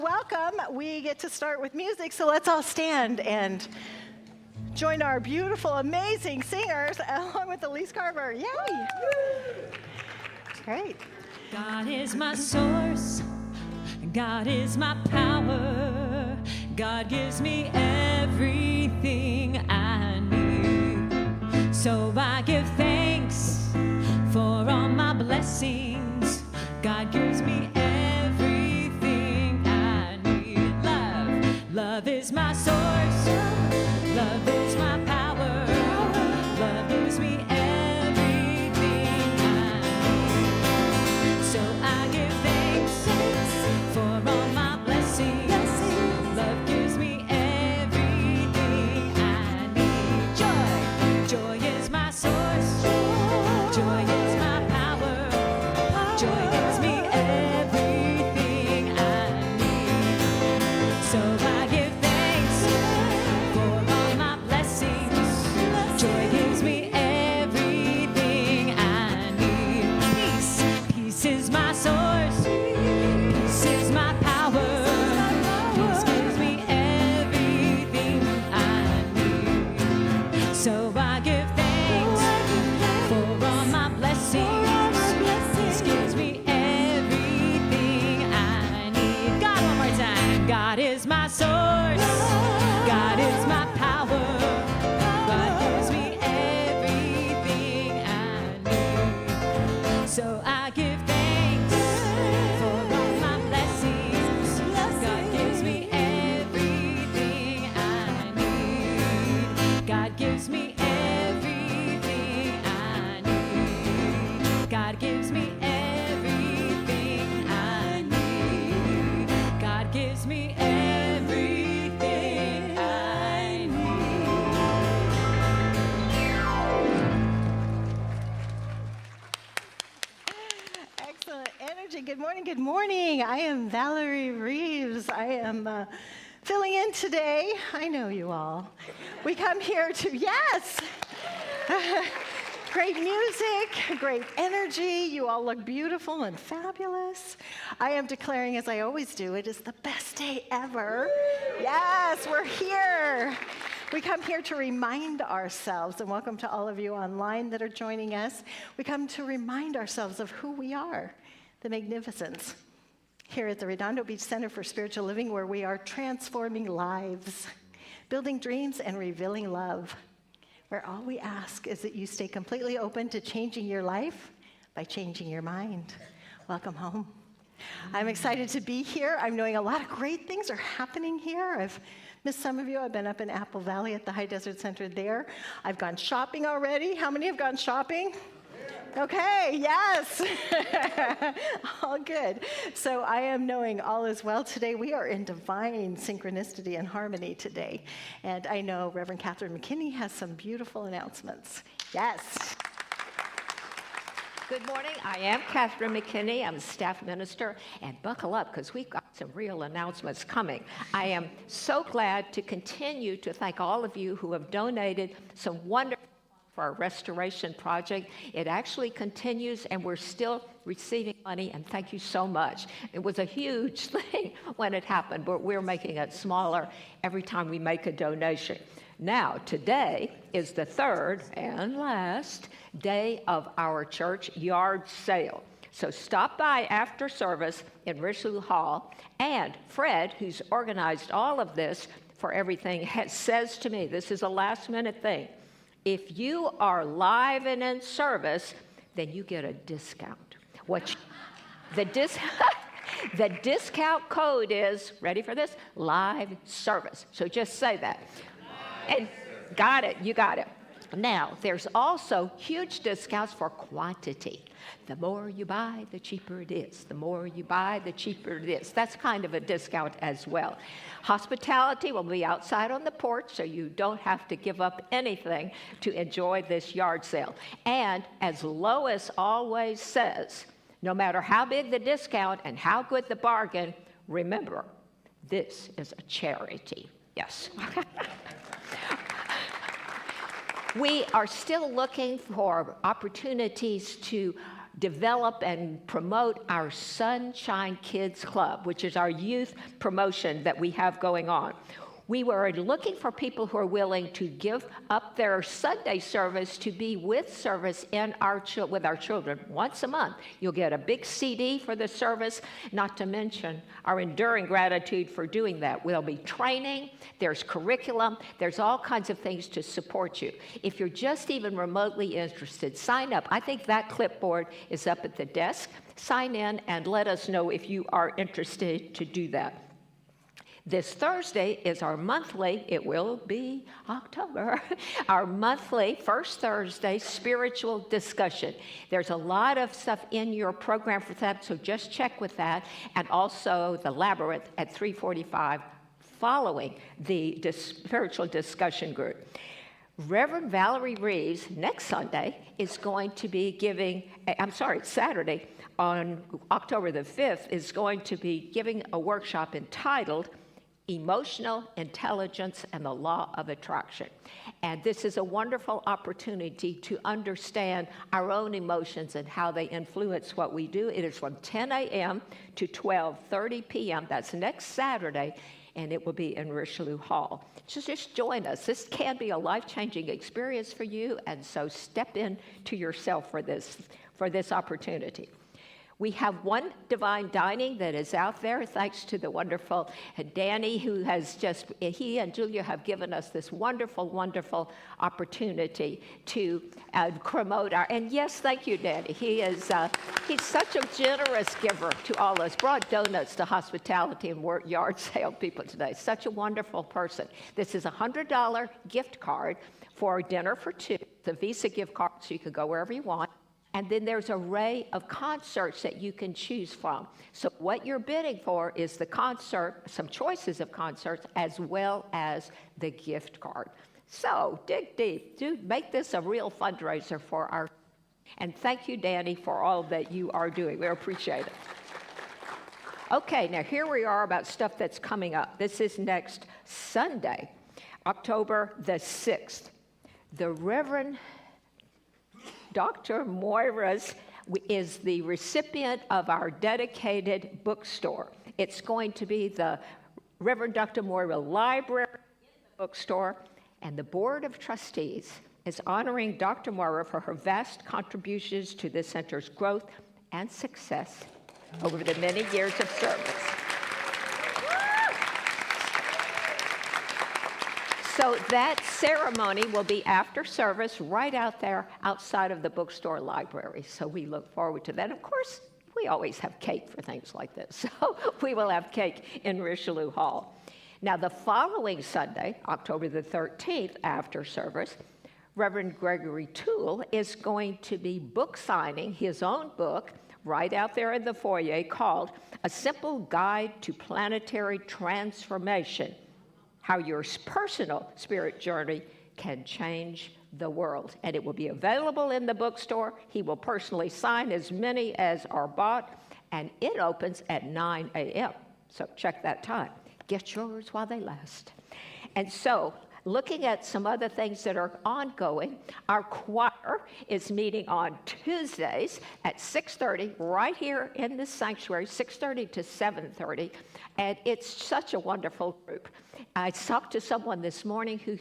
Welcome. We get to start with music, so let's all stand and join our beautiful, amazing singers along with Elise Carver. Yay! Great. God is my source. God is my power. God gives me everything I need. So I give thanks for all my blessings. God gives me everything I need. Love is my source. Love is my power. Love gives me everything I need. So I give thanks for all my blessings. Love gives me everything I need. Joy is my source. Joy is my power. Joy gives me everything I need. So I give thanks for all my blessings. Joy gives me everything I need. Peace is my source. Peace is my power. Peace gives me everything I need. So I give thanks for all my blessings. Peace gives me everything I need. God, one more time. God is my source. God is my power. God gives me everything I need. So I give thanks for all my blessings. God gives me everything I need. God gives me everything I need. God gives me everything I need. God gives me everything I need. Excellent energy. Good morning. Good morning. I am Valerie Reeves. I am filling in today. I know you all. We come here to, yes, great music, great energy. You all look beautiful and fabulous. I am declaring, as I always do, it is the best day ever. Yes, we're here. We come here to remind ourselves, and welcome to all of you online that are joining us. We come to remind ourselves of who we are, the magnificence, here at the Redondo Beach Center for Spiritual Living, where we are transforming lives, building dreams, and revealing love, where all we ask is that you stay completely open to changing your life by changing your mind. Welcome home. I'm excited to be here. I'm knowing a lot of great things are happening here. I've missed some of you. I've been up in Apple Valley at the High Desert Center there. I've gone shopping already. How many have gone shopping? Okay, yes. All good. So I am knowing all is well today. We are in divine synchronicity and harmony today. And I know Reverend Catherine McKinney has some beautiful announcements. Yes. Good morning. I am Catherine McKinney. I'm a staff minister. And buckle up, because we've got some real announcements coming. I am so glad to continue to thank all of you who have donated some wonderful for our restoration project. It actually continues, and we're still receiving money, and thank you so much. It was a huge thing when it happened, but we're making it smaller every time we make a donation. Now, today is the third and last day of our church yard sale. So stop by after service in Richelieu Hall, and Fred, who's organized all of this for everything, says to me, this is a last-minute thing, if you are live and in service, then you get a discount. The discount code is, ready for this? Live service. So just say that. And got it, you got it. Now, there's also huge discounts for quantity. The more you buy, the cheaper it is. The more you buy, the cheaper it is. That's kind of a discount as well. Hospitality will be outside on the porch, so you don't have to give up anything to enjoy this yard sale. And as Lois always says, no matter how big the discount and how good the bargain, remember, this is a charity. Yes. We are still looking for opportunities to develop and promote our Sunshine Kids Club, which is our youth promotion that we have going on. We were looking for people who are willing to give up their Sunday service to be with service in with our children once a month. You'll get a big CD for the service, not to mention our enduring gratitude for doing that. We'll be training, there's curriculum, there's all kinds of things to support you. If you're just even remotely interested, sign up. I think that clipboard is up at the desk. Sign in and let us know if you are interested to do that. This Thursday is our monthly, it will be October, our monthly first Thursday spiritual discussion. There's a lot of stuff in your program for that, so just check with that. And also the Labyrinth at 3:45 following the spiritual discussion group. Reverend Valerie Reeves next Sunday is going to be Saturday on October the 5th is going to be giving a workshop entitled Emotional Intelligence and the Law of Attraction. And this is a wonderful opportunity to understand our own emotions and how they influence what we do. It is from 10 a.m. to 12:30 p.m. That's next Saturday, and it will be in Richelieu Hall. So just join us. This can be a life-changing experience for you, and so step into yourself for this opportunity. We have one divine dining that is out there, thanks to the wonderful Danny, who has he and Julia have given us this wonderful, wonderful opportunity to promote and yes, thank you, Danny. He's such a generous giver to all us. Brought donuts to hospitality and yard sale people today. Such a wonderful person. This is a $100 gift card for dinner for two. It's a Visa gift card, so you can go wherever you want. And then there's an array of concerts that you can choose from. So what you're bidding for is the concert, some choices of concerts, as well as the gift card. So dig deep. Do make this a real fundraiser for our. And thank you, Danny, for all that you are doing. We appreciate it. Okay, now here we are about stuff that's coming up. This is next Sunday, October the 6th. The Reverend Dr. Moira's is the recipient of our dedicated bookstore. It's going to be the Reverend Dr. Moira Library in the bookstore, and the Board of Trustees is honoring Dr. Moira for her vast contributions to the center's growth and success over the many years of service. So that ceremony will be after service right out there outside of the bookstore library. So we look forward to that. Of course, we always have cake for things like this. So we will have cake in Richelieu Hall. Now, the following Sunday, October the 13th, after service, Reverend Gregory Toole is going to be book signing his own book right out there in the foyer called A Simple Guide to Planetary Transformation: How Your Personal Spirit Journey Can Change the World. And it will be available in the bookstore. He will personally sign as many as are bought, and it opens at 9 a.m. So check that time. Get yours while they last. And so, looking at some other things that are ongoing, our choir is meeting on Tuesdays at 6:30 right here in this sanctuary, 6:30 to 7:30, and it's such a wonderful group. I talked to someone this morning who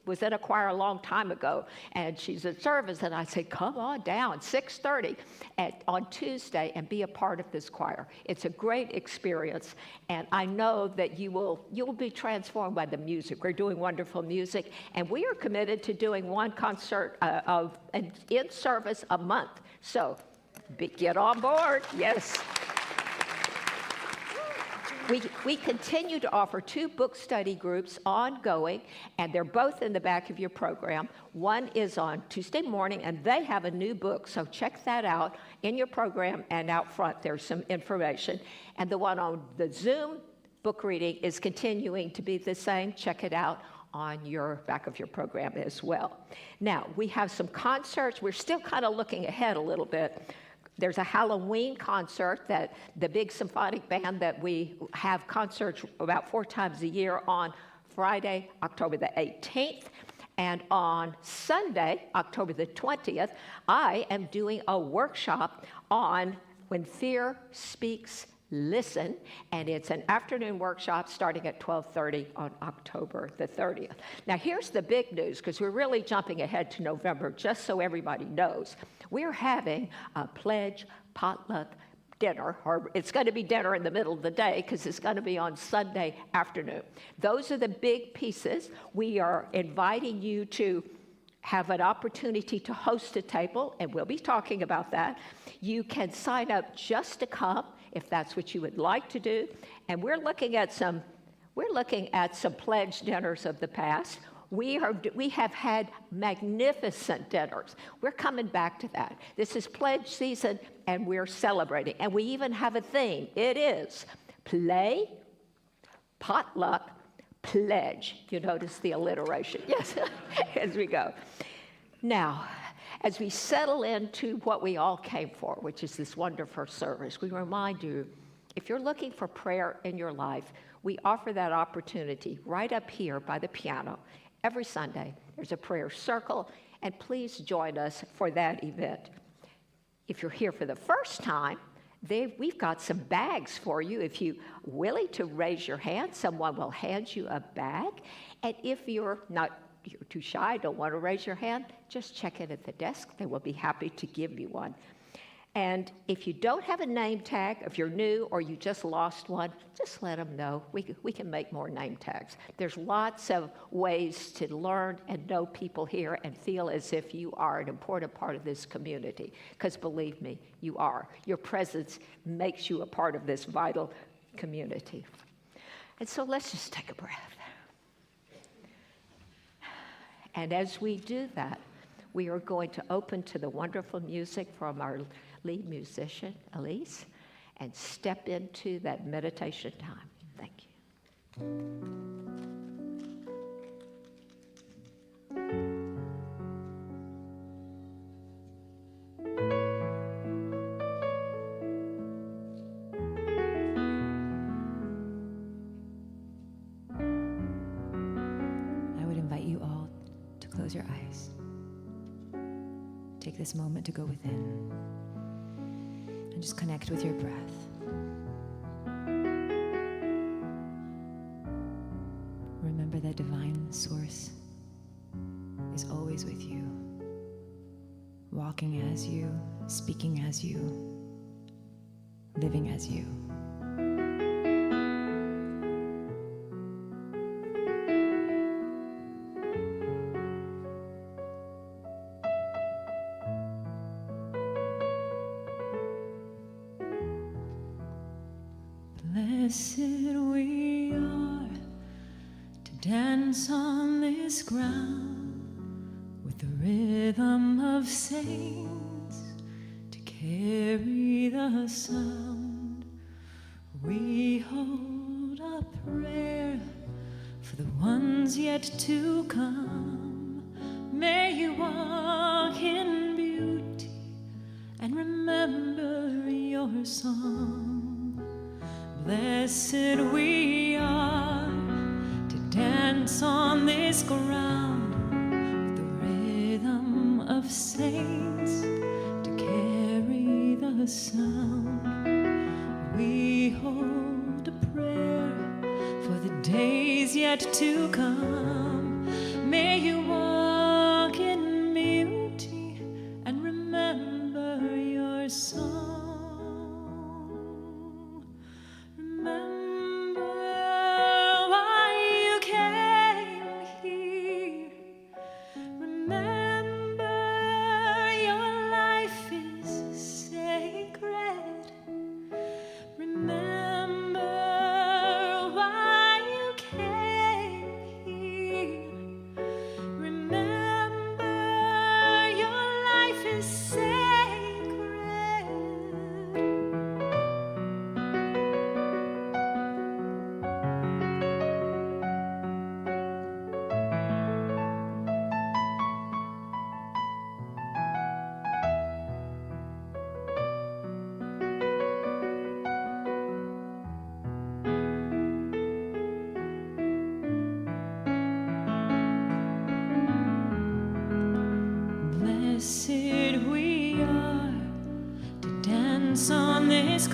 was in a choir a long time ago, and she's at service, and I said, come on down, 6:30 on Tuesday, and be a part of this choir. It's a great experience, and I know that you'll be transformed by the music. We're doing wonderful music, and we are committed to doing one concert in service a month. So get on board, yes. We continue to offer 2 book study groups ongoing, and they're both in the back of your program. One is on Tuesday morning, and they have a new book, so check that out in your program, and out front there's some information. And the one on the Zoom book reading is continuing to be the same. Check it out on your back of your program as well. Now, we have some concerts. We're still kind of looking ahead a little bit. There's a Halloween concert that the big symphonic band that we have concerts about 4 times a year on Friday, October the 18th. And on Sunday, October the 20th, I am doing a workshop on When Fear Speaks, Listen, and it's an afternoon workshop starting at 12:30 on October the 30th. Now, here's the big news, because we're really jumping ahead to November, just so everybody knows. We're having a pledge potluck dinner, or it's going to be dinner in the middle of the day because it's going to be on Sunday afternoon. Those are the big pieces. We are inviting you to have an opportunity to host a table, and we'll be talking about that. You can sign up just to come if that's what you would like to do. And we're looking at some pledge dinners of the past. We have had magnificent dinners. We're coming back to that. This is pledge season, and we're celebrating. And we even have a theme. It is play, potluck, pledge. You notice the alliteration. Yes, as we go. Now, as we settle into what we all came for, which is this wonderful service, we remind you, if you're looking for prayer in your life, we offer that opportunity right up here by the piano. Every Sunday, there's a prayer circle, and please join us for that event. If you're here for the first time, we've got some bags for you. If you're willing to raise your hand, someone will hand you a bag. And if you're too shy, don't want to raise your hand, just check in at the desk. They will be happy to give you one. And if you don't have a name tag, if you're new or you just lost one, just let them know. We can make more name tags. There's lots of ways to learn and know people here and feel as if you are an important part of this community. Because believe me, you are. Your presence makes you a part of this vital community. And so let's just take a breath. And as we do that, we are going to open to the wonderful music from our lead musician, Elise, and step into that meditation time. Thank you. I would invite you all to close your eyes. Take this moment to go within and just connect with your breath. Remember that divine source is always with you, walking as you, speaking as you, living as you. Blessed we are to dance on this ground with the rhythm of saints, to carry the sound. We hold a prayer for the ones yet to come. May you walk in beauty and remember your song. Blessed we are to dance on this ground with the rhythm of saints, to carry the sound. We hold a prayer for the days yet to come. May you walk in beauty and remember your song. Remember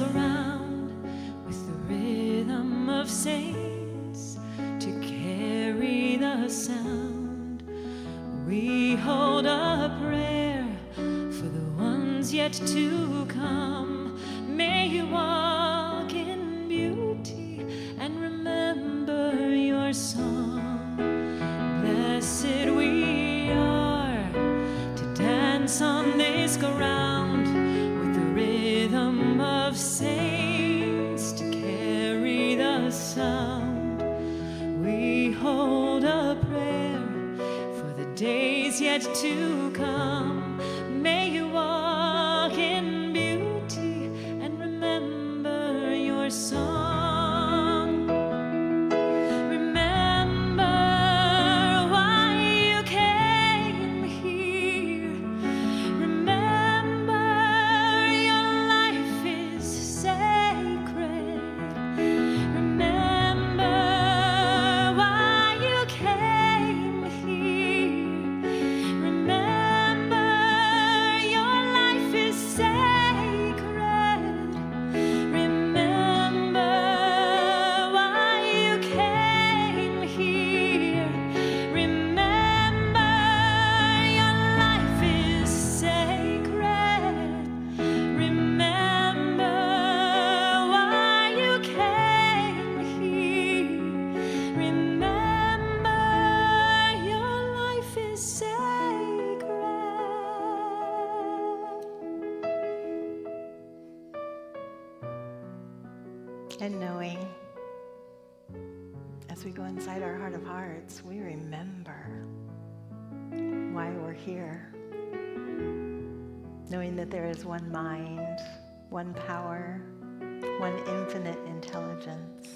ground with the rhythm of saints to carry the sound. We hold a prayer for the ones yet to come. May you walk in beauty and remember your song. Blessed we are to dance on this ground with the rhythm of saints to carry the sound. We hold a prayer for the days yet to come. May you walk in beauty and remember your song. Remember why you came here. Remember your life is sacred. Remember why you came here. Remember your life is sacred. Remember why you came here. Remember your life is sacred. Remember why you came here. Remember your life is sacred. And knowing, as we go inside our heart of hearts, we remember why we're here. Knowing that there is one mind, one power, one infinite intelligence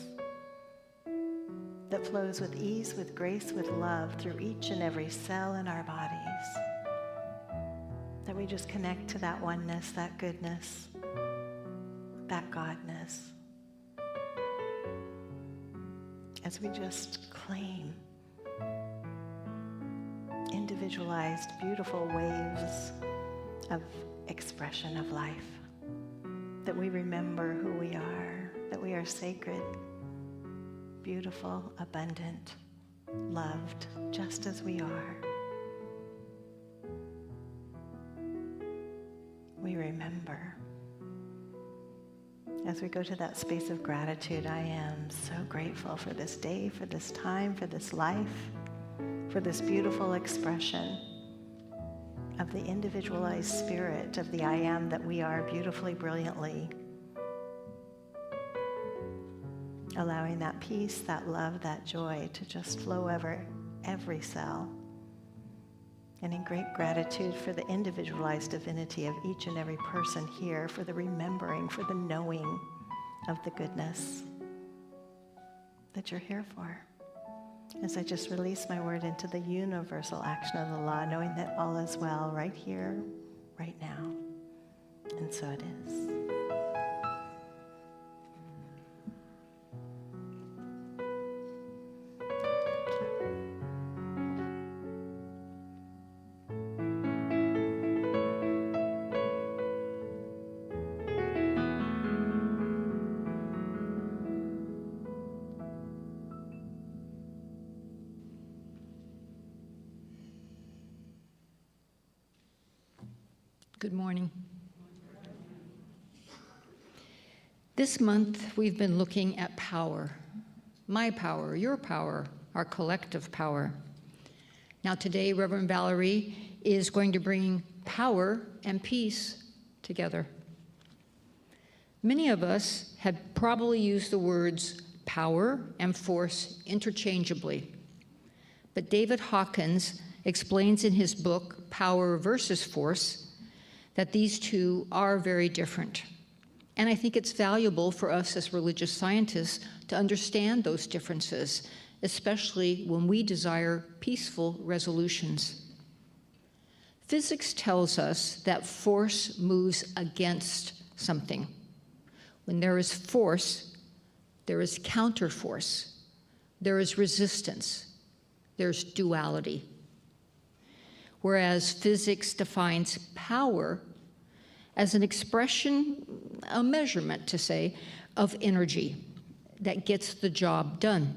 that flows with ease, with grace, with love through each and every cell in our bodies. That we just connect to that oneness, that goodness, that Godness. As we just claim individualized, beautiful waves of expression of life. That we remember who we are, that we are sacred, beautiful, abundant, loved, just as we are. We remember. As we go to that space of gratitude, I am so grateful for this day, for this time, for this life, for this beautiful expression of the individualized spirit of the I am that we are beautifully, brilliantly. Allowing that peace, that love, that joy to just flow over every cell. And in great gratitude for the individualized divinity of each and every person here, for the remembering, for the knowing of the goodness that you're here for. As I just release my word into the universal action of the law, knowing that all is well right here, right now. And so it is. Good morning. This month, we've been looking at power. My power, your power, our collective power. Now today, Reverend Valerie is going to bring power and peace together. Many of us have probably used the words power and force interchangeably. But David Hawkins explains in his book, Power versus Force, that these two are very different. And I think it's valuable for us as religious scientists to understand those differences, especially when we desire peaceful resolutions. Physics tells us that force moves against something. When there is force, there is counterforce, there is resistance, there's duality. Whereas physics defines power as an expression, a measurement to say, of energy that gets the job done.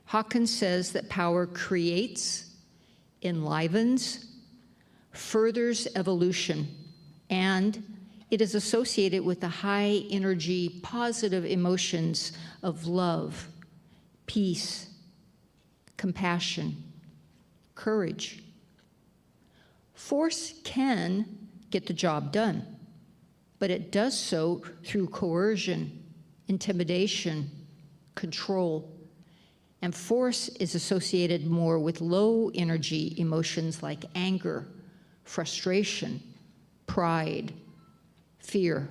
Hawkins says that power creates, enlivens, furthers evolution, and it is associated with the high energy, positive emotions of love, peace, compassion, courage. Force can get the job done, but it does so through coercion, intimidation, control, and force is associated more with low energy emotions like anger, frustration, pride, fear.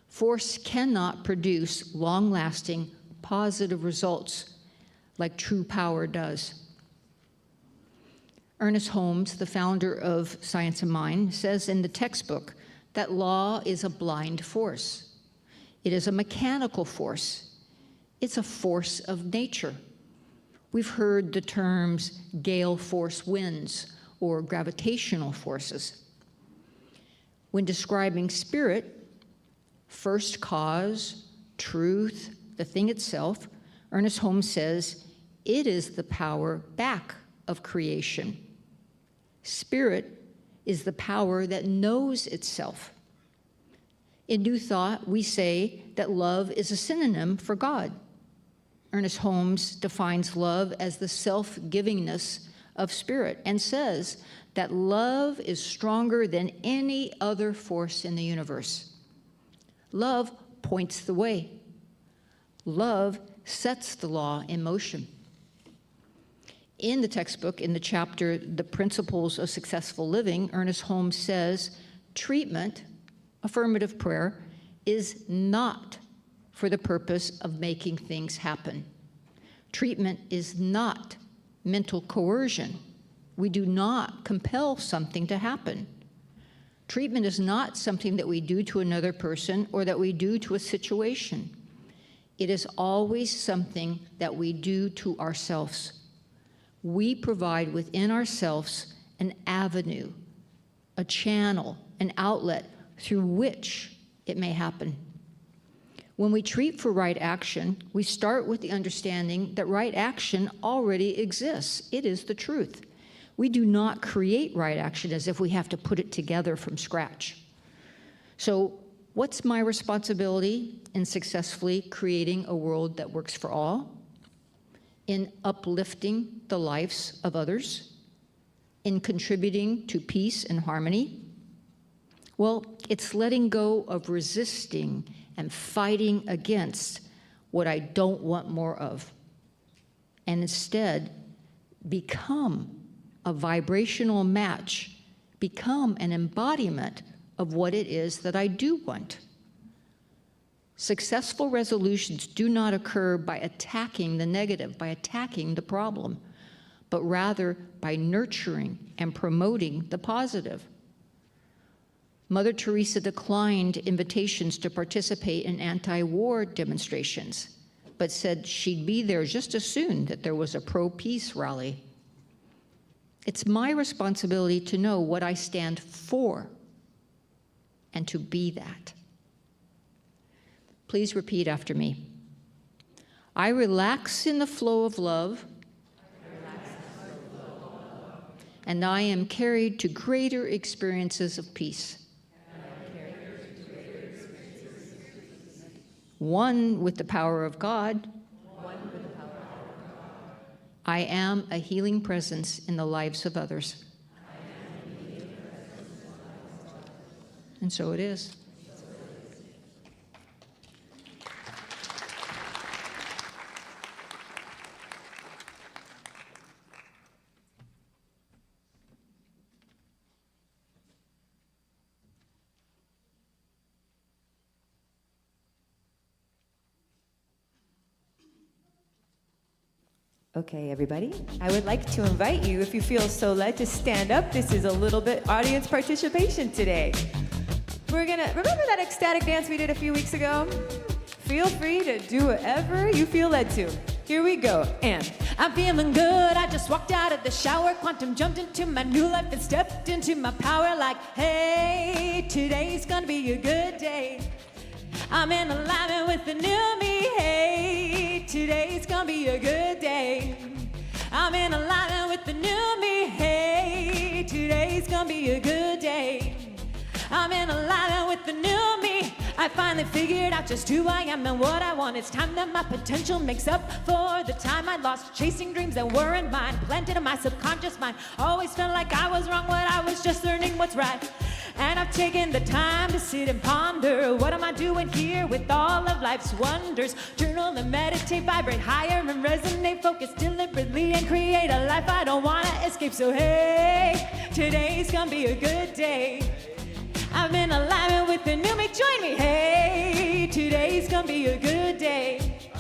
Force cannot produce long-lasting positive results like true power does. Ernest Holmes, the founder of Science of Mind, says in the textbook that law is a blind force. It is a mechanical force. It's a force of nature. We've heard the terms gale force winds or gravitational forces. When describing spirit, first cause, truth, the thing itself, Ernest Holmes says, it is the power back of creation. Spirit is the power that knows itself. In New Thought, we say that love is a synonym for God. Ernest Holmes defines love as the self-givingness of spirit and says that love is stronger than any other force in the universe. Love points the way. Love sets the law in motion. In the textbook, in the chapter, The Principles of Successful Living, Ernest Holmes says, treatment, affirmative prayer, is not for the purpose of making things happen. Treatment is not mental coercion. We do not compel something to happen. Treatment is not something that we do to another person or that we do to a situation. It is always something that we do to ourselves. We provide within ourselves an avenue, a channel, an outlet through which it may happen. When we treat for right action, we start with the understanding that right action already exists. It is the truth. We do not create right action as if we have to put it together from scratch. So, what's my responsibility in successfully creating a world that works for all? In uplifting the lives of others? In contributing to peace and harmony? Well, it's letting go of resisting and fighting against what I don't want more of, and instead become a vibrational match, become an embodiment of what it is that I do want. Successful resolutions do not occur by attacking the negative, by attacking the problem, but rather by nurturing and promoting the positive. Mother Teresa declined invitations to participate in anti-war demonstrations, but said she'd be there just as soon that there was a pro-peace rally. It's my responsibility to know what I stand for and to be that. Please repeat after me. I relax in the flow of love, and I am carried to greater experiences of peace. One with the power of God. I am a healing presence in the lives of others. And so it is. Okay, everybody, I would like to invite you, if you feel so led, to stand up. This is a little bit audience participation today. We're gonna, remember that ecstatic dance we did a few weeks ago? Feel free to do whatever you feel led to. Here we go. And I'm feeling good. I just walked out of the shower, quantum jumped into my new life and stepped into my power like, hey, today's gonna be a good day. I'm in alignment with the new me. Hey, today's gonna be a good day. I'm in alignment with the new me. Hey, today's gonna be a good day. I'm in alignment with the new me. I finally figured out just who I am and what I want. It's time that my potential makes up for the time I lost chasing dreams that weren't mine, planted in my subconscious mind. Always felt like I was wrong, but I was just learning what's right. And I've taken the time to sit and ponder, what am I doing here with all of life's wonders? Journal and meditate, vibrate higher and resonate, focus deliberately and create a life I don't wanna escape. So hey, today's gonna be a good day. I'm in alignment with the new me, join me. Hey, today's gonna be a good day.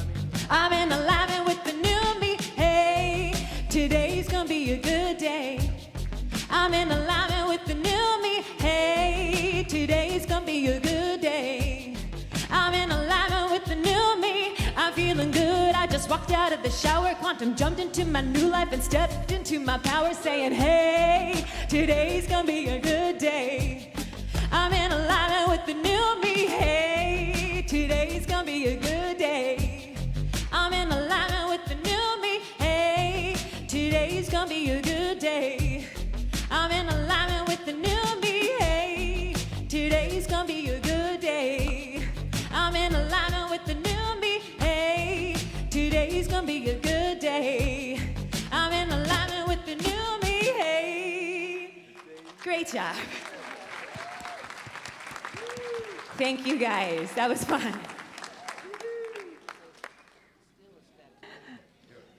I'm in alignment with the new me. Hey, today's gonna be a good day. I'm in alignment with the new me. Hey, today's gonna be a good day. I'm in alignment with the new me. I'm feeling good. I just walked out of the shower, quantum jumped into my new life and stepped into my power, saying, hey, today's gonna be a good day. I'm in alignment with the new me. Hey, today's gonna be a good day. I'm in alignment with the new me. Hey, today's gonna be a good day. I'm in alignment with the new me. Hey, today's gonna be a good day. I'm in alignment with the new me. Hey, today's gonna be a good day. I'm in alignment with the new me. Hey. Great job. Thank you guys. That was fun.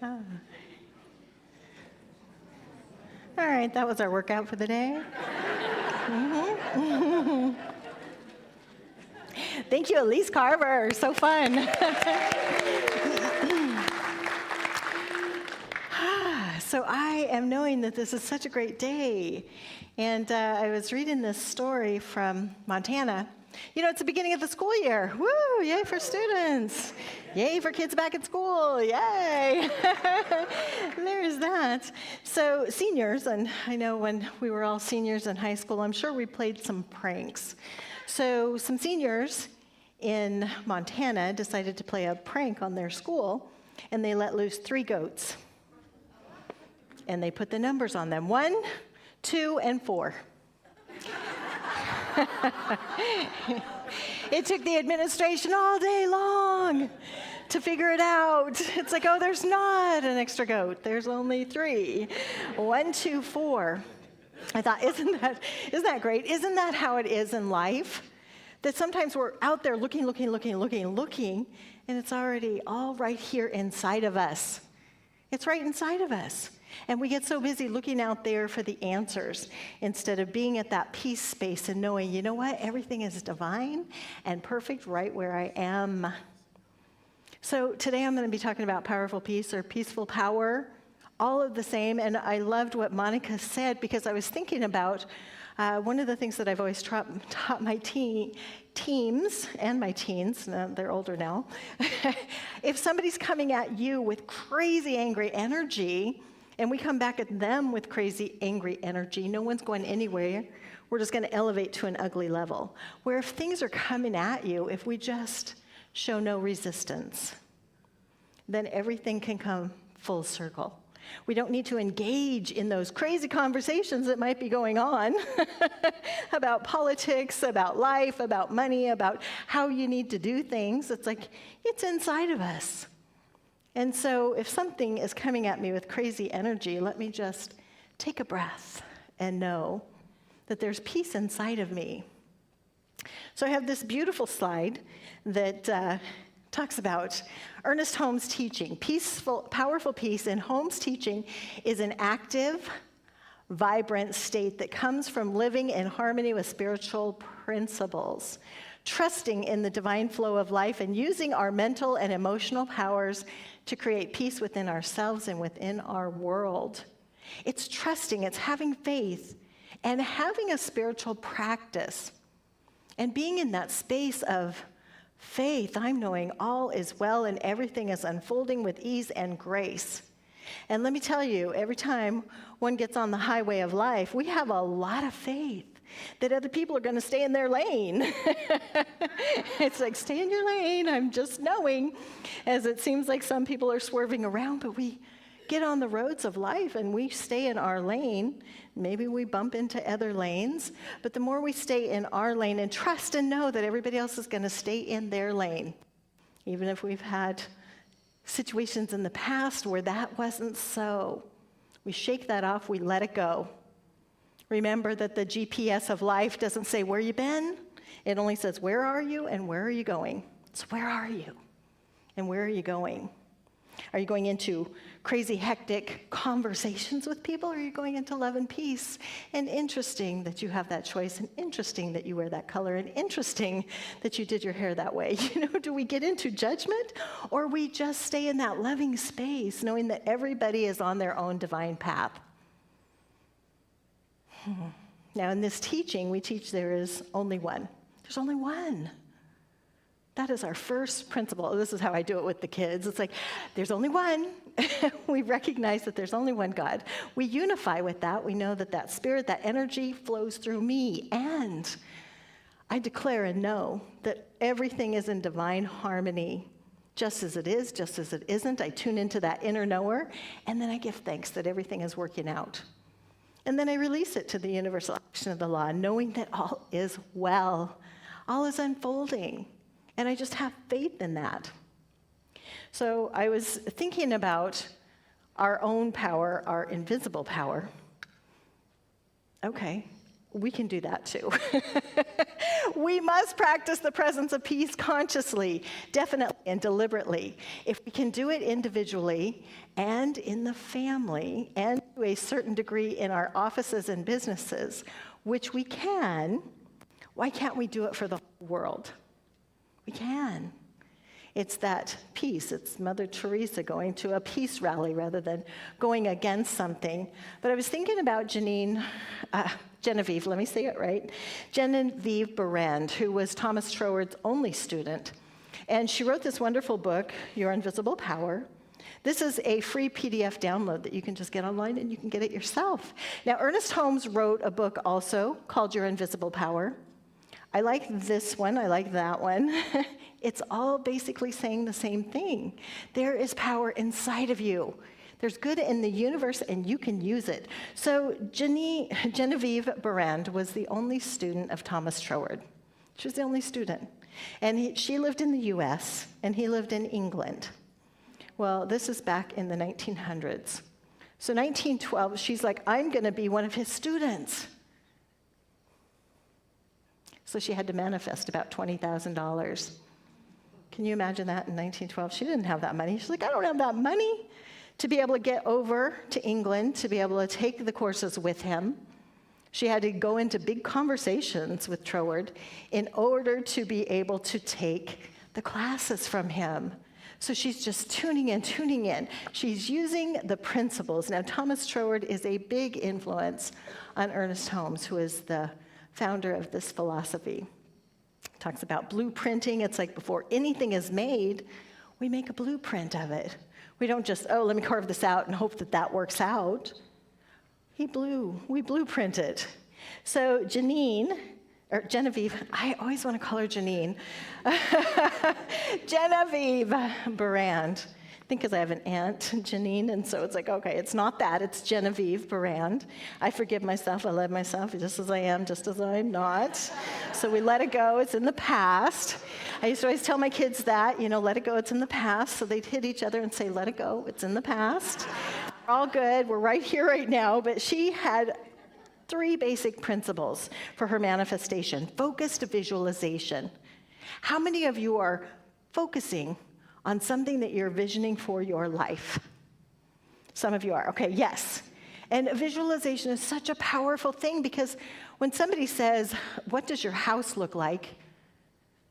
All right, that was our workout for the day. Thank you, Elise Carver. So fun. So I am knowing that this is such a great day. And I was reading this story from Montana. You know, it's the beginning of the school year. Woo, yay for students. Yay for kids back in school, yay. There's that. So seniors, and I know when we were all seniors in high school, I'm sure we played some pranks. So some seniors in Montana decided to play a prank on their school, and they let loose 3 goats. And they put the numbers on them, 1, 2, and 4. It took the administration all day long to figure it out. It's like, oh, there's not an extra goat. There's only 3. 1, 2, 4. I thought, isn't that great? Isn't that how it is in life? That sometimes we're out there looking, and it's already all right here inside of us. It's right inside of us. And we get so busy looking out there for the answers instead of being at that peace space and knowing, you know what, everything is divine and perfect right where I am. So today I'm going to be talking about powerful peace or peaceful power, all of the same. And I loved what Monica said because I was thinking about one of the things that I've always taught my teams and my teens, they're older now. If somebody's coming at you with crazy angry energy, and we come back at them with crazy, angry energy, no one's going anywhere. We're just going to elevate to an ugly level. Where if things are coming at you, if we just show no resistance, then everything can come full circle. We don't need to engage in those crazy conversations that might be going on about politics, about life, about money, about how you need to do things. It's like, it's inside of us. And so if something is coming at me with crazy energy, let me just take a breath and know that there's peace inside of me. So I have this beautiful slide that talks about Ernest Holmes' teaching. Powerful peace in Holmes' teaching is an active, vibrant state that comes from living in harmony with spiritual principles, trusting in the divine flow of life and using our mental and emotional powers to create peace within ourselves and within our world. It's trusting, it's having faith, and having a spiritual practice, and being in that space of Faith, I'm knowing all is well and everything is unfolding with ease and grace. And let me tell you, every time one gets on the highway of life, we have a lot of faith that other people are going to stay in their lane. It's like, stay in your lane, I'm just knowing, as it seems like some people are swerving around, but we get on the roads of life and we stay in our lane. Maybe we bump into other lanes, but the more we stay in our lane and trust and know that everybody else is going to stay in their lane, even if we've had situations in the past where that wasn't so, we shake that off, we let it go. Remember that the GPS of life doesn't say where you been, it only says where are you and where are you going. So where are you and where are you going? Are you going into crazy, hectic conversations with people, or are you going into love and peace? And interesting that you have that choice, and interesting that you wear that color, and interesting that you did your hair that way. Do we get into judgment, or we just stay in that loving space, knowing that everybody is on their own divine path? Now, in this teaching, we teach there is only one. There's only one. That is our first principle. This is how I do it with the kids. It's like, there's only one. We recognize that there's only one God. We unify with that. We know that that spirit, that energy flows through me. And I declare and know that everything is in divine harmony, just as it is, just as it isn't. I tune into that inner knower, and then I give thanks that everything is working out. And then I release it to the universal action of the law, knowing that all is well. All is unfolding. And I just have faith in that. So I was thinking about our own power, our invisible power. Okay, we can do that too. We must practice the presence of peace consciously, definitely, and deliberately. If we can do it individually and in the family and to a certain degree in our offices and businesses, which we can, why can't we do it for the whole world? We can. It's that peace. It's Mother Teresa going to a peace rally rather than going against something. But I was thinking about Genevieve, let me say it right, Genevieve Barand, who was Thomas Troward's only student. And she wrote this wonderful book, Your Invisible Power. This is a free PDF download that you can just get online and you can get it yourself. Now, Ernest Holmes wrote a book also called Your Invisible Power. I like this one, I like that one. It's all basically saying the same thing. There is power inside of you. There's good in the universe and you can use it. So Genevieve Barand was the only student of Thomas Troward. She was the only student. And she lived in the US and he lived in England. Well, this is back in the 1900s. So 1912, she's like, I'm gonna be one of his students. So she had to manifest about $20,000. Can you imagine that in 1912? She didn't have that money. She's like, I don't have that money to be able to get over to England, to be able to take the courses with him. She had to go into big conversations with Troward in order to be able to take the classes from him. So she's just tuning in. She's using the principles. Now, Thomas Troward is a big influence on Ernest Holmes, who is the founder of this philosophy. Talks about blueprinting. It's like before anything is made, we make a blueprint of it. We don't just, let me carve this out and hope that that works out. We blueprint it. So Genevieve, I always want to call her Janine. Genevieve Barand. I think because I have an aunt, Janine, and so it's like, okay, it's not that, it's Genevieve Barand. I forgive myself, I love myself just as I am, just as I'm not. So we let it go, it's in the past. I used to always tell my kids that, let it go, it's in the past. So they'd hit each other and say, let it go, it's in the past. We're all good, we're right here, right now. But she had 3 basic principles for her manifestation. Focused visualization. How many of you are focusing on something that you're visioning for your life? Some of you are. Okay, yes. And visualization is such a powerful thing because when somebody says, what does your house look like?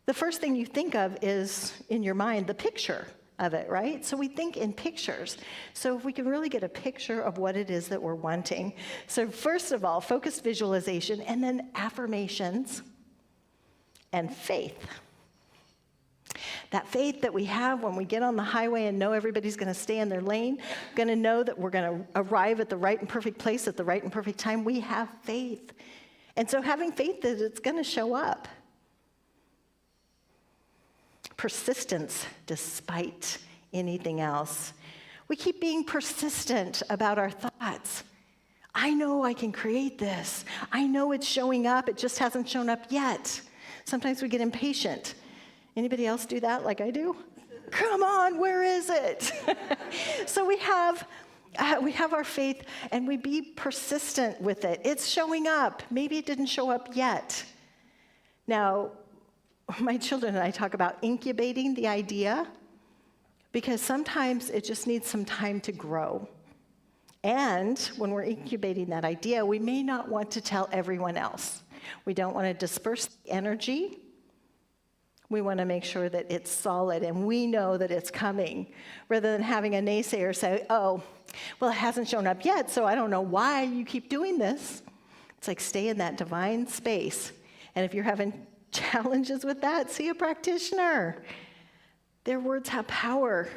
The first thing you think of is, in your mind, the picture of it, right? So we think in pictures. So if we can really get a picture of what it is that we're wanting. So first of all, focused visualization, and then affirmations and faith. That faith that we have when we get on the highway and know everybody's going to stay in their lane, going to know that we're going to arrive at the right and perfect place at the right and perfect time, we have faith. And so having faith that it's going to show up. Persistence despite anything else. We keep being persistent about our thoughts. I know I can create this. I know it's showing up. It just hasn't shown up yet. Sometimes we get impatient. Anybody else do that like I do? Come on, where is it? So we have our faith, and we be persistent with it. It's showing up. Maybe it didn't show up yet. Now, my children and I talk about incubating the idea, because sometimes it just needs some time to grow. And when we're incubating that idea, we may not want to tell everyone else. We don't want to disperse the energy. We want to make sure that it's solid and we know that it's coming, rather than having a naysayer say, oh, well, it hasn't shown up yet, so I don't know why you keep doing this. It's like, stay in that divine space. And if you're having challenges with that, see a practitioner. Their words have power.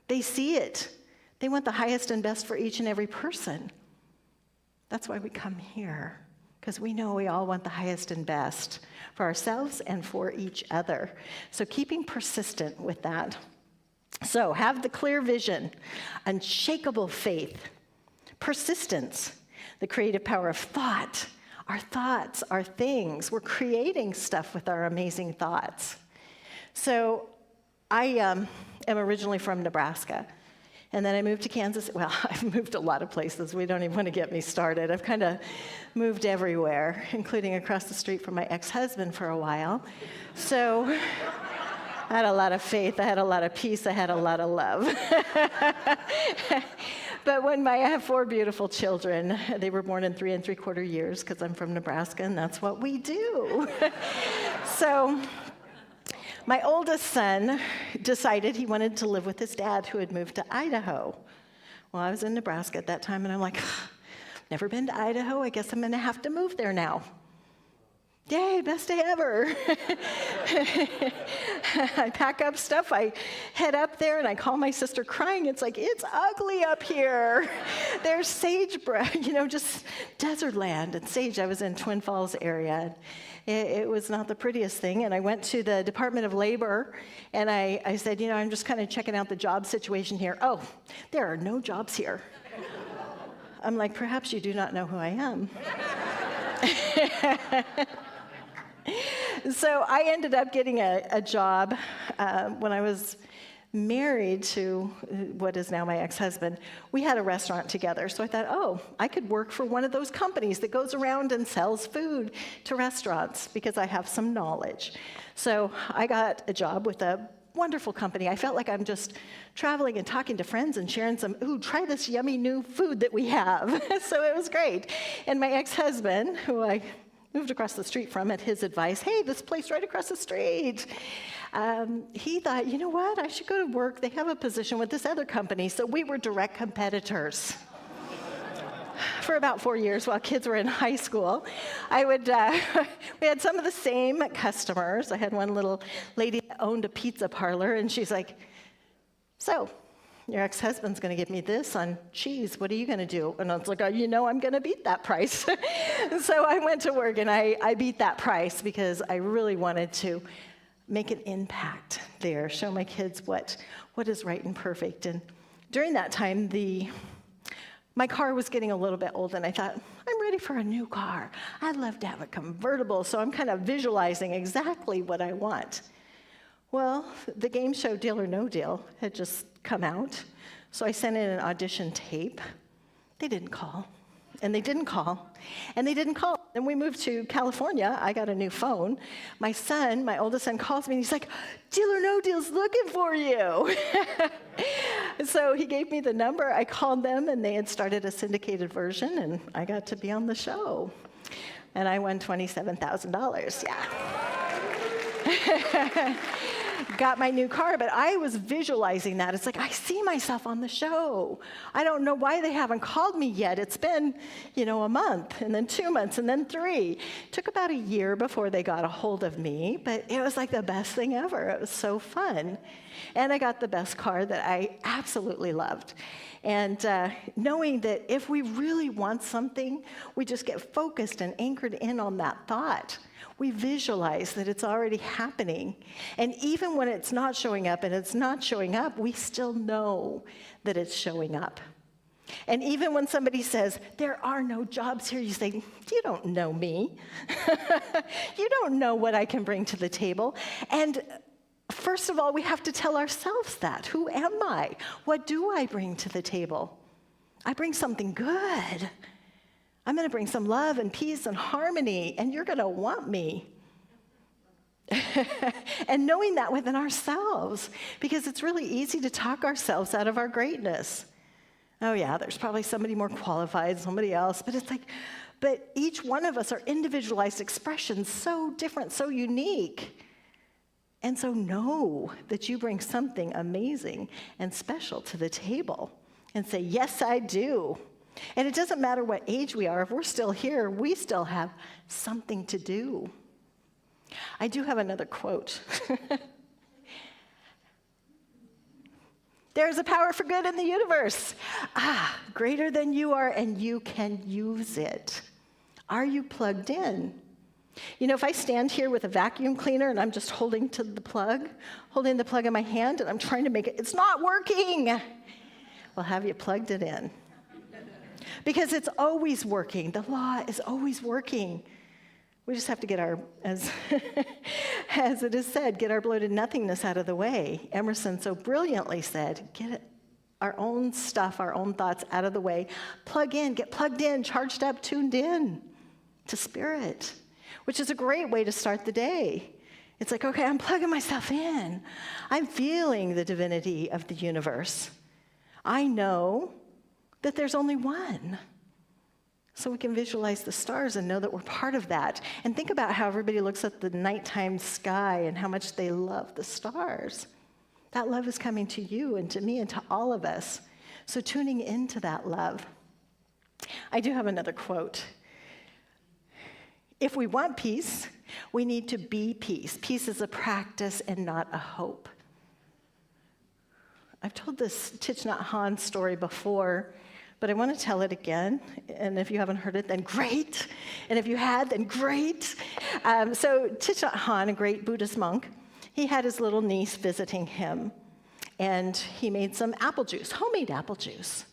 They see it. They want the highest and best for each and every person. That's why we come here, because we know we all want the highest and best for ourselves and for each other. So keeping persistent with that. So have the clear vision, unshakable faith, persistence, the creative power of thought. Our thoughts are things. We're creating stuff with our amazing thoughts. So I am originally from Nebraska. And then I moved to Kansas. Well, I've moved a lot of places. We don't even want to get me started. I've kind of moved everywhere, including across the street from my ex-husband for a while. So I had a lot of faith. I had a lot of peace. I had a lot of love. But I have 4 beautiful children. They were born in 3 3/4 years, because I'm from Nebraska, and that's what we do. So my oldest son decided he wanted to live with his dad, who had moved to Idaho. Well, I was in Nebraska at that time, and I'm like, never been to Idaho. I guess I'm going to have to move there now. Yay, best day ever. I pack up stuff, I head up there, and I call my sister crying. It's like, it's ugly up here. There's sagebrush, just desert land and sage. I was in Twin Falls area. It was not the prettiest thing. And I went to the Department of Labor, and I said, I'm just kind of checking out the job situation here. Oh, there are no jobs here. I'm like, perhaps you do not know who I am. So I ended up getting a job when I was married to what is now my ex-husband. We had a restaurant together, so I thought, I could work for one of those companies that goes around and sells food to restaurants, because I have some knowledge. So I got a job with a wonderful company. I felt like I'm just traveling and talking to friends and sharing some, try this yummy new food that we have. So it was great. And my ex-husband, who I moved across the street from at his advice, hey, this place right across the street. He thought, you know what, I should go to work. They have a position with this other company. So we were direct competitors. For about 4 years while kids were in high school. We had some of the same customers. I had one little lady that owned a pizza parlor, and she's like, so, your ex-husband's going to give me this on cheese. What are you going to do? And I was like, I'm going to beat that price. So I went to work, and I beat that price, because I really wanted to make an impact there, show my kids what is right and perfect. And during that time, my car was getting a little bit old, and I thought, I'm ready for a new car. I'd love to have a convertible, so I'm kind of visualizing exactly what I want. Well, the game show Deal or No Deal had just come out, so I sent in an audition tape. They didn't call, and they didn't call, and they didn't call. Then we moved to California. I got a new phone. My oldest son, calls me, and he's like, Deal or No Deal's looking for you. So he gave me the number. I called them, and they had started a syndicated version, and I got to be on the show. And I won $27,000, yeah. got my new car, but I was visualizing that. It's like, I see myself on the show. I don't know why they haven't called me yet. It's been, a month, and then 2 months, and then 3. It took about a year before they got a hold of me, but it was like the best thing ever. It was so fun. And I got the best car that I absolutely loved. And knowing that if we really want something, we just get focused and anchored in on that thought. We visualize that it's already happening. And even when it's not showing up and it's not showing up, we still know that it's showing up. And even when somebody says, there are no jobs here, you say, you don't know me. You don't know what I can bring to the table. And first of all, we have to tell ourselves that. Who am I? What do I bring to the table? I bring something good. I'm going to bring some love and peace and harmony, and you're going to want me. And knowing that within ourselves, because it's really easy to talk ourselves out of our greatness. Oh yeah, there's probably somebody more qualified, somebody else, but it's like, but each one of us are individualized expressions, so different, so unique. And so know that you bring something amazing and special to the table and say, yes, I do. And it doesn't matter what age we are. If we're still here, we still have something to do. I do have another quote. There's a power for good in the universe. Greater than you are, and you can use it. Are you plugged in? If I stand here with a vacuum cleaner and I'm just holding the plug in my hand, and I'm trying to make it's not working. Well, have you plugged it in? Because it's always working. The law is always working. We just have to get our, as it is said, get our bloated nothingness out of the way. Emerson so brilliantly said, get our own stuff, our own thoughts out of the way. Plug in, get plugged in, charged up, tuned in to spirit, which is a great way to start the day. It's like, okay, I'm plugging myself in. I'm feeling the divinity of the universe. I know that there's only one. So we can visualize the stars and know that we're part of that. And think about how everybody looks at the nighttime sky and how much they love the stars. That love is coming to you and to me and to all of us. So tuning into that love. I do have another quote. If we want peace, we need to be peace. Peace is a practice and not a hope. I've told this Thich Nhat Hanh story before, but I want to tell it again. And if you haven't heard it, then great. And if you had, then great. So Thich Nhat Hanh, a great Buddhist monk, he had his little niece visiting him. And he made some apple juice, homemade apple juice.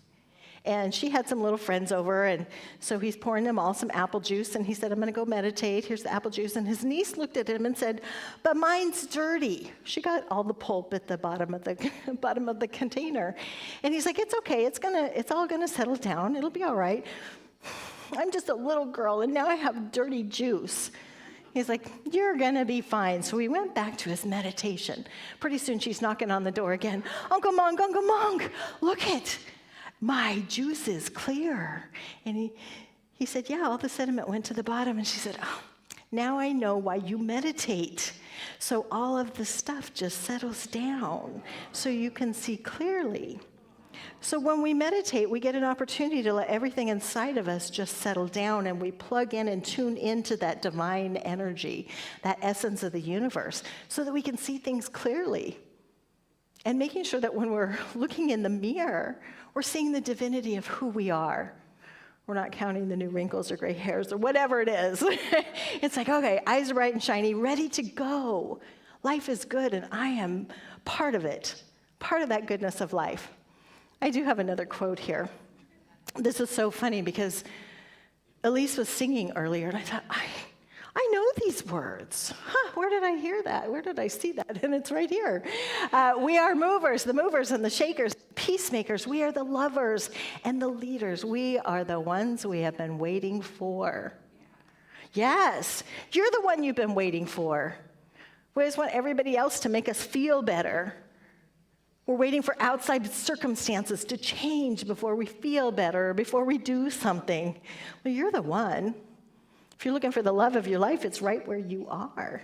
And she had some little friends over, and so he's pouring them all some apple juice, and he said, I'm going to go meditate. Here's the apple juice. And his niece looked at him and said, but mine's dirty. She got all the pulp at the bottom of the container. And he's like, it's okay. It's all going to settle down. It'll be all right. I'm just a little girl, and now I have dirty juice. He's like, you're going to be fine. So he went back to his meditation. Pretty soon she's knocking on the door again. Uncle Monk, look it. My juice is clear. And he said, yeah, all the sediment went to the bottom. And she said, oh, now I know why you meditate. So all of the stuff just settles down so you can see clearly. So when we meditate, we get an opportunity to let everything inside of us just settle down, and we plug in and tune into that divine energy, that essence of the universe, so that we can see things clearly. And making sure that when we're looking in the mirror, we're seeing the divinity of who we are. We're not counting the new wrinkles or gray hairs or whatever it is. It's like, okay, eyes are bright and shiny, ready to go. Life is good, and I am part of it, part of that goodness of life. I do have another quote here. This is so funny because Elise was singing earlier, and I thought, I know these words. Where did I hear that? Where did I see that? And it's right here. We are movers, the movers and the shakers, peacemakers. We are the lovers and the leaders. We are the ones we have been waiting for. Yes, you're the one you've been waiting for. We just want everybody else to make us feel better. We're waiting for outside circumstances to change before we feel better, before we do something. Well, you're the one. If you're looking for the love of your life, it's right where you are.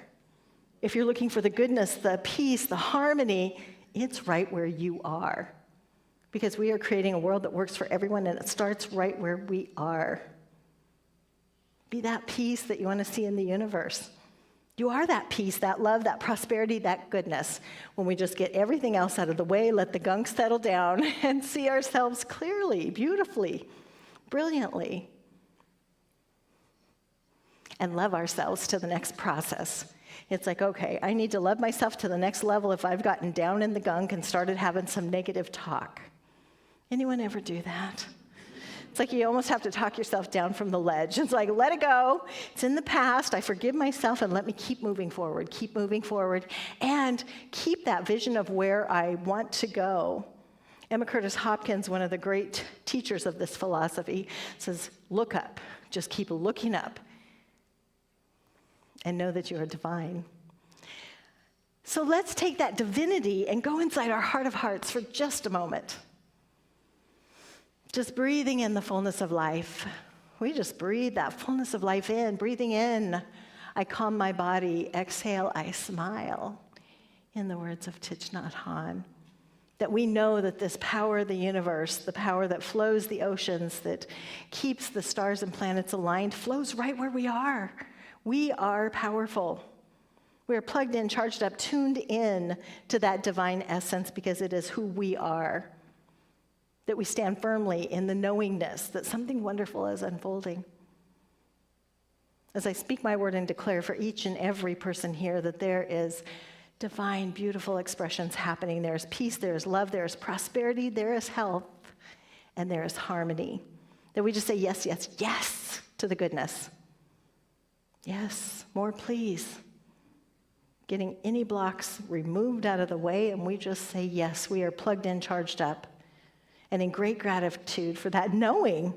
if you're looking for the goodness, the peace, the harmony, it's right where you are. Because we are creating a world that works for everyone, and it starts right where we are. Be that peace that you want to see in the universe. You are that peace, that love, that prosperity, that goodness. When we just get everything else out of the way, let the gunk settle down, and see ourselves clearly, beautifully, brilliantly, and love ourselves to the next process. It's like, okay, I need to love myself to the next level if I've gotten down in the gunk and started having some negative talk. Anyone ever do that? It's like you almost have to talk yourself down from the ledge. It's like, let it go. It's in the past. I forgive myself, and let me keep moving forward, and keep that vision of where I want to go. Emma Curtis Hopkins, one of the great teachers of this philosophy, says, look up. Just keep looking up and know that you are divine. So let's take that divinity and go inside our heart of hearts for just a moment. Just breathing in the fullness of life. We just breathe that fullness of life in. Breathing in, I calm my body. Exhale, I smile. In the words of Thich Nhat Hanh. That we know that this power of the universe, the power that flows the oceans, that keeps the stars and planets aligned, flows right where we are. We are powerful. We are plugged in, charged up, tuned in to that divine essence because it is who we are. That we stand firmly in the knowingness that something wonderful is unfolding. As I speak my word and declare for each and every person here that there is divine, beautiful expressions happening. There is peace, there is love, there is prosperity, there is health, and there is harmony. That we just say yes, yes, yes to the goodness. Yes, more please. Getting any blocks removed out of the way, and we just say yes, we are plugged in, charged up. And in great gratitude for that, knowing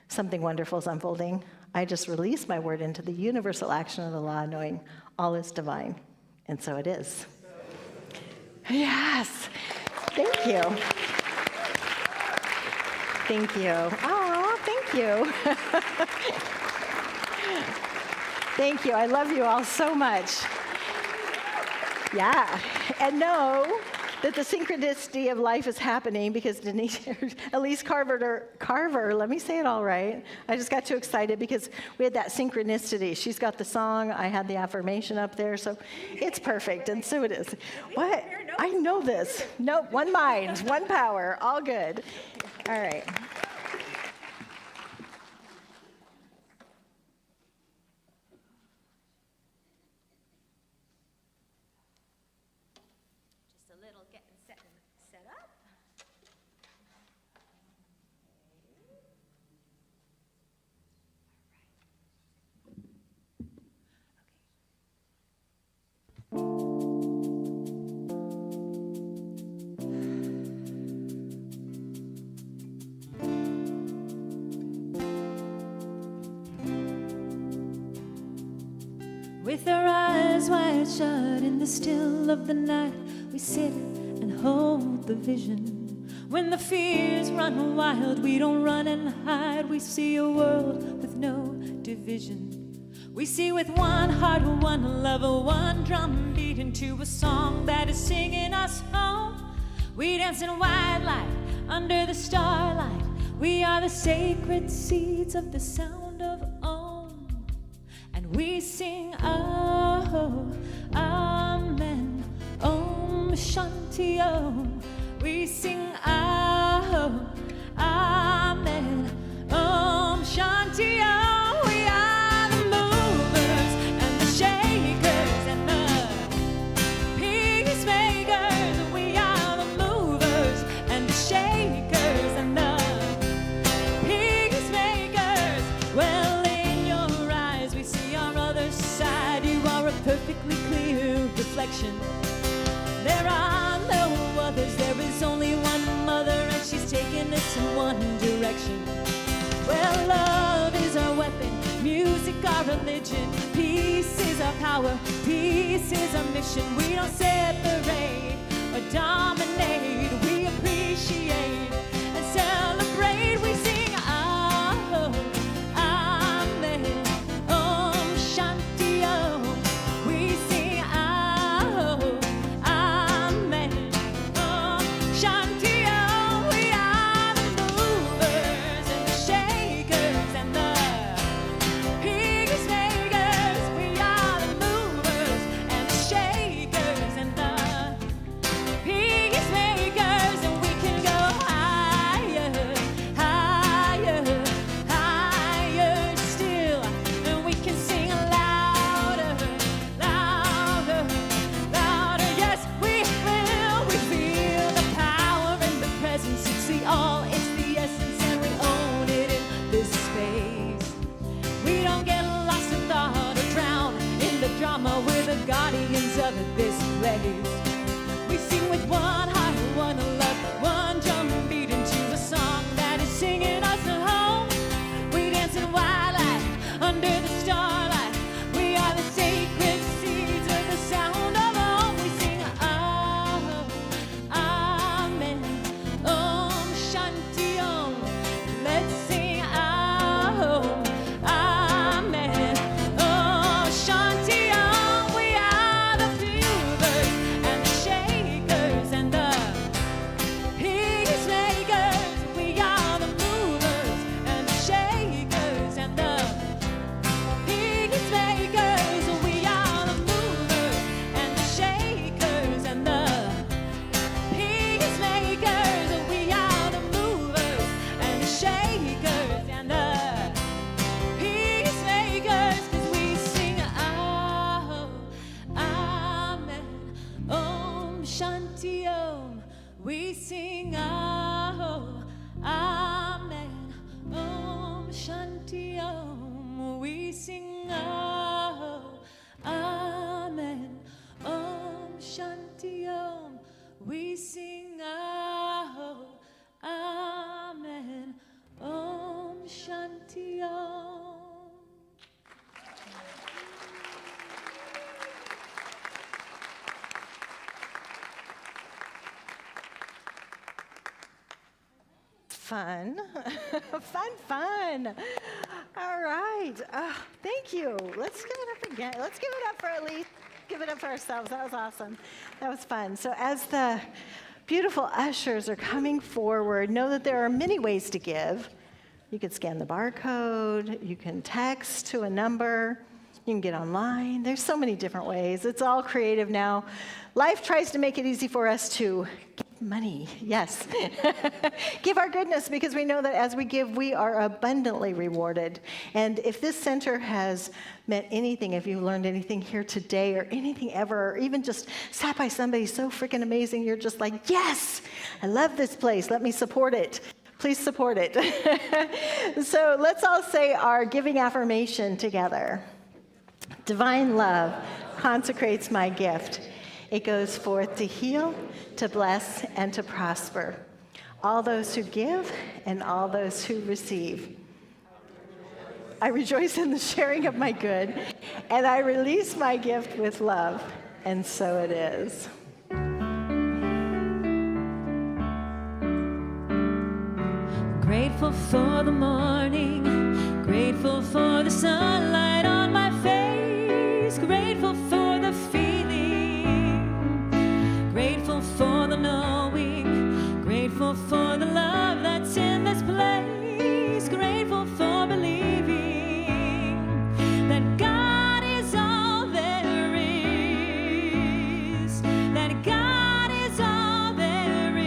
something wonderful is unfolding, I just release my word into the universal action of the law, knowing all is divine. And so it is. Yes. Thank you. Thank you. Oh, thank you. Thank you. I love you all so much. Yeah. And know that the synchronicity of life is happening because Elise Carver, let me say it all right. I just got too excited because we had that synchronicity. She's got the song, I had the affirmation up there, so it's perfect, and so it is. What? I know this. Nope, one mind, one power, all good. All right. With our eyes wide shut in the still of the night, we sit and hold the vision. When the fears run wild, we don't run and hide. We see a world with no division. We see with one heart, one love, one drum beat into a song that is singing us home. We dance in wildlife under the starlight. We are the sacred seeds of the sound of Om. And we sing, oh, amen, Om Shanti Om. We sing, oh, amen, Om Shanti Om. We are the movers and the shakers and the peacemakers. We are the movers and the shakers and the peacemakers. Well, in your eyes we see our other side. You are a perfectly clear reflection. There are no others, there is only one mother, and she's taking us in one direction. Well, love is our weapon, music our religion, peace is our power, peace is our mission. We don't separate or dominate, we appreciate and celebrate. We sing, oh, amen, Om Shanti Om. We sing, Shanti Om. Fun. Fun. All right. Thank you. Let's give it up again. Let's give it up for Elise. Give it up for ourselves. That was awesome. That was fun. So as the beautiful ushers are coming forward, know that there are many ways to give. You can scan the barcode. You can text to a number. You can get online. There's so many different ways. It's all creative now. Life tries to make it easy for us to give money. Yes. Give our goodness, because we know that as we give, we are abundantly rewarded. And if this center has meant anything, if you learned anything here today or anything ever, or even just sat by somebody so freaking amazing, you're just like, yes, I love this place. Let me support it. Please support it. So let's all say our giving affirmation together. Divine love consecrates my gift. It goes forth to heal, to bless, and to prosper. All those who give and all those who receive. I rejoice in the sharing of my good, and I release my gift with love, and so it is. Grateful for the morning, grateful for the sunlight on my face, grateful for the feeling, grateful for the knowing, grateful for the love that's in this place, grateful for believing that God is all there is, that God is all there is.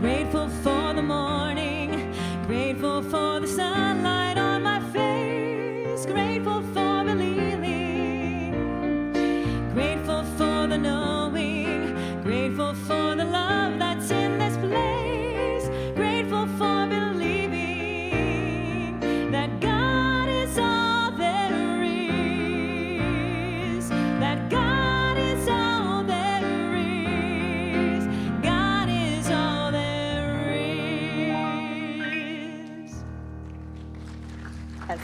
Grateful for the morning, grateful for the sunlight on my face, grateful for believing, grateful for the knowing, grateful for the love that's in this place, grateful for believing that God is all there is, that God is all there is, God is all there is. Yes.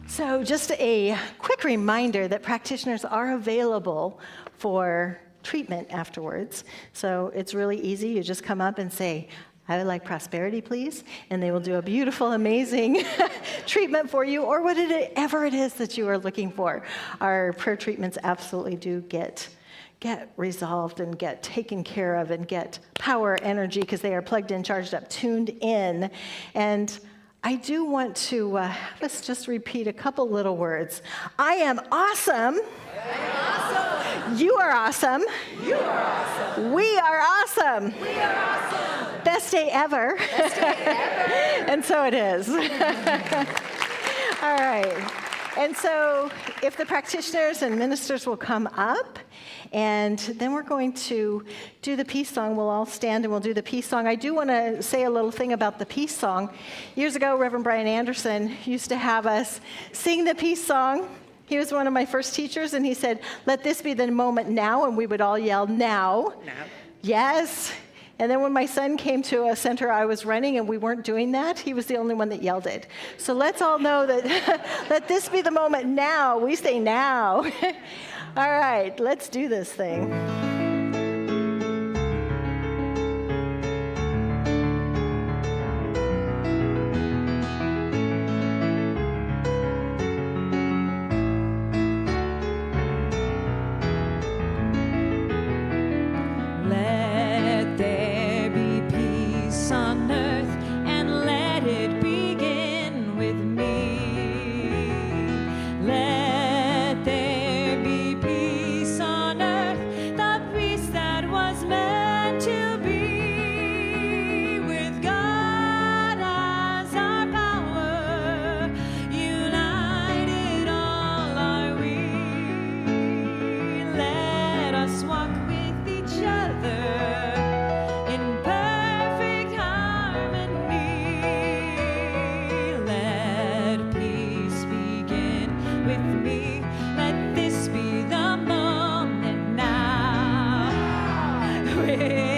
So just a quick reminder that practitioners are available for treatment afterwards. So it's really easy. You just come up and say, I would like prosperity, please. And they will do a beautiful, amazing treatment for you, or whatever it is that you are looking for. Our prayer treatments absolutely do get resolved and get taken care of and get power, energy, because they are plugged in, charged up, tuned in. And I do want to have us just repeat a couple little words. I am awesome. You are awesome. You are awesome. We are awesome. We are awesome. Best day ever. Best day ever. And so it is. All right. And so if the practitioners and ministers will come up, and then we're going to do the peace song. We'll all stand and we'll do the peace song. I do want to say a little thing about the peace song. Years ago, Reverend Brian Anderson used to have us sing the peace song. He was one of my first teachers, and he said, let this be the moment now, and we would all yell, now. Now. Yes. And then when my son came to a center I was running and we weren't doing that, he was the only one that yelled it. So let's all know that let this be the moment now. We say now. All right, let's do this thing. Let there be peace on earth, and let it begin with me. Let there be peace on earth, the peace that was meant to be. With God as our power, united all are we. Let us walk with each other in perfect harmony. Let peace begin with me. Let this be the moment now. With